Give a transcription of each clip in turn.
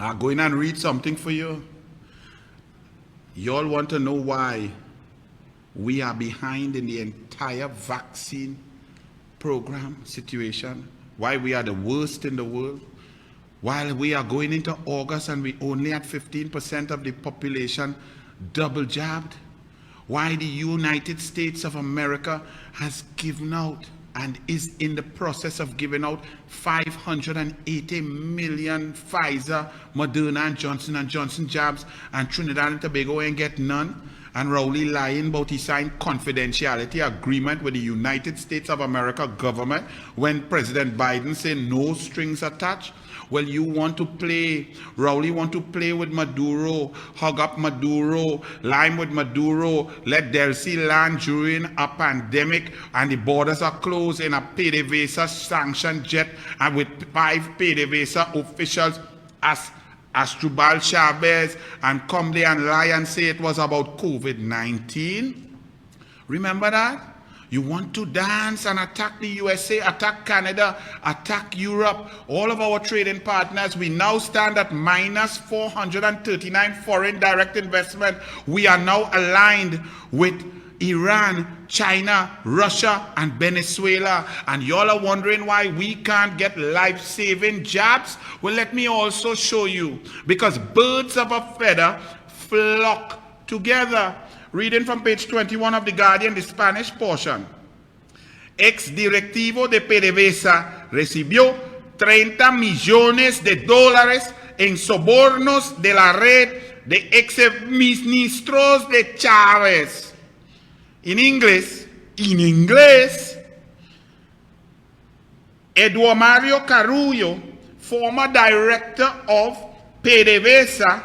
I'll go in and read something for you. You all want to know why we are behind in the entire vaccine program situation? Why we are the worst in the world? While we are going into August and we only at 15% of the population double jabbed? Why the United States of America has given out and is in the process of giving out 580 million Pfizer, Moderna, and Johnson & Johnson jabs, and Trinidad and Tobago ain't get none? And Rowley lying about he signed confidentiality agreement with the United States of America government when President Biden said no strings attached? Well, you want to play, Rowley want to play with Maduro, hug up Maduro, lime with Maduro, let Delcy land during a pandemic and the borders are closed in a PDVSA sanctioned jet and with 5 PDVSA officials as Astrubal Chavez and come there and lie and say it was about COVID-19. Remember that? You want to dance and attack the USA, attack Canada, attack Europe, all of our trading partners. We now stand at minus 439 foreign direct investment. We are now aligned with Iran, China, Russia, and Venezuela. And y'all are wondering why we can't get life-saving jabs? Well, let me also show you. Because birds of a feather flock together. Reading from page 21 of The Guardian, the Spanish portion. Ex-directivo de PDVSA recibió 30 millones de dólares en sobornos de la red de ex-ministros de Chávez. In inglés, Eduardo Mario Carullo, former director of PDVSA,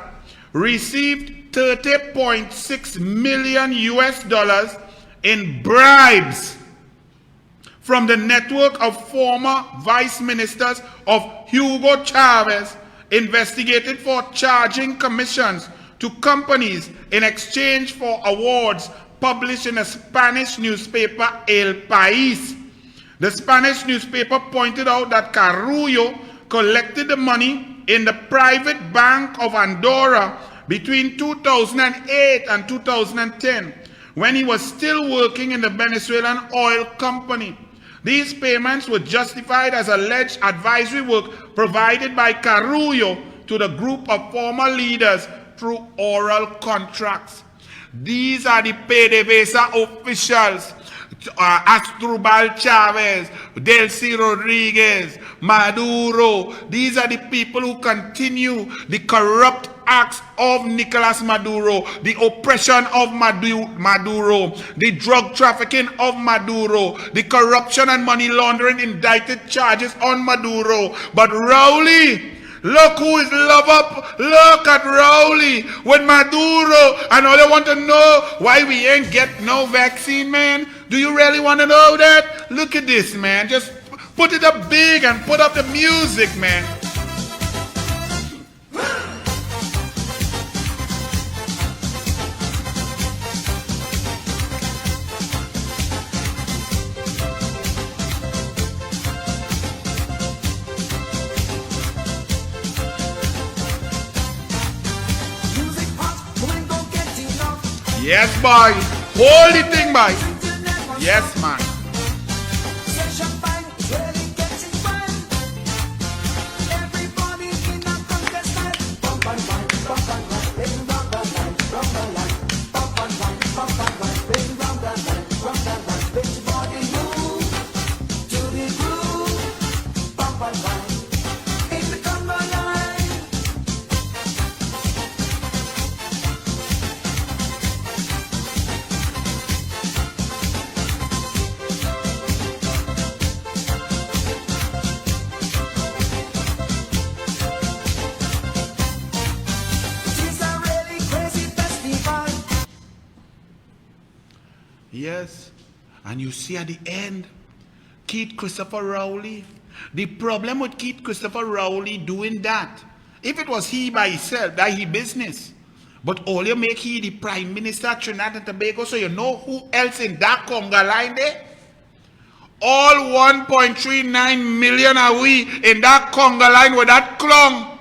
received $30.6 million US in bribes from the network of former vice ministers of Hugo Chavez, investigated for charging commissions to companies in exchange for awards published in a Spanish newspaper, El País. The Spanish newspaper pointed out that Carullo collected the money in the private bank of Andorra between 2008 and 2010, when he was still working in the Venezuelan oil company. These payments were justified as alleged advisory work provided by Carullo to the group of former leaders through oral contracts. These are the PDVSA officials, Astrubal Chavez, Delcy Rodriguez, Maduro. These are the people who continue the corrupt acts of Nicolas Maduro, the oppression of Maduro, the drug trafficking of Maduro, the corruption and money laundering indicted charges on Maduro. But Rowley, look who is love up. Look at Rowley with Maduro. And all they want to know why we ain't get no vaccine, man. Do you really want to know that? Look at this, man. Just put it up big and put up the music, man. Yes, boy. Hold the thing, boy. Yes, man. Yes, and you see at the end, Keith Christopher Rowley. The problem with Keith Christopher Rowley doing that, if it was he by himself, that he business. But all you make he the Prime Minister of Trinidad and Tobago, so you know who else in that conga line there? All 1.39 million are we in that conga line with that clone.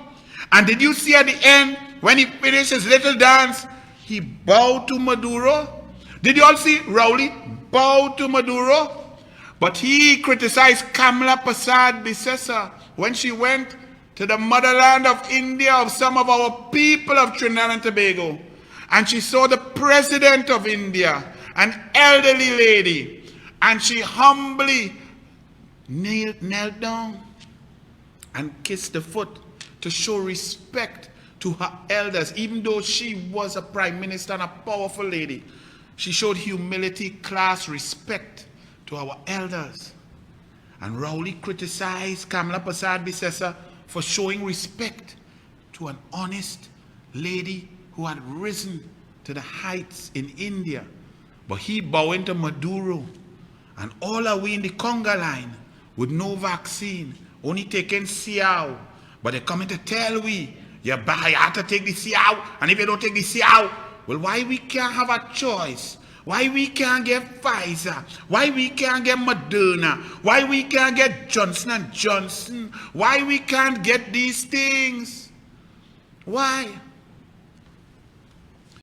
And did you see at the end, when he finished his little dance, he bowed to Maduro? Did you all see Rowley bow to Maduro? But he criticized Kamala Persad-Bissessar when she went to the motherland of India, of some of our people of Trinidad and Tobago. And she saw the president of India, an elderly lady, and she humbly knelt down and kissed the foot to show respect to her elders. Even though she was a prime minister and a powerful lady, she showed humility, class, respect to our elders. And Rowley criticized Kamala Persad-Bissessar for showing respect to an honest lady who had risen to the heights in India. But he bowing to Maduro, and all are we in the conga line with no vaccine, only taking Siao. But they're coming to tell we, you have to take the Siao, and if you don't take the Siao, well, why we can't have a choice? Why we can't get Pfizer? Why we can't get Moderna? Why we can't get Johnson & Johnson? Why we can't get these things? Why?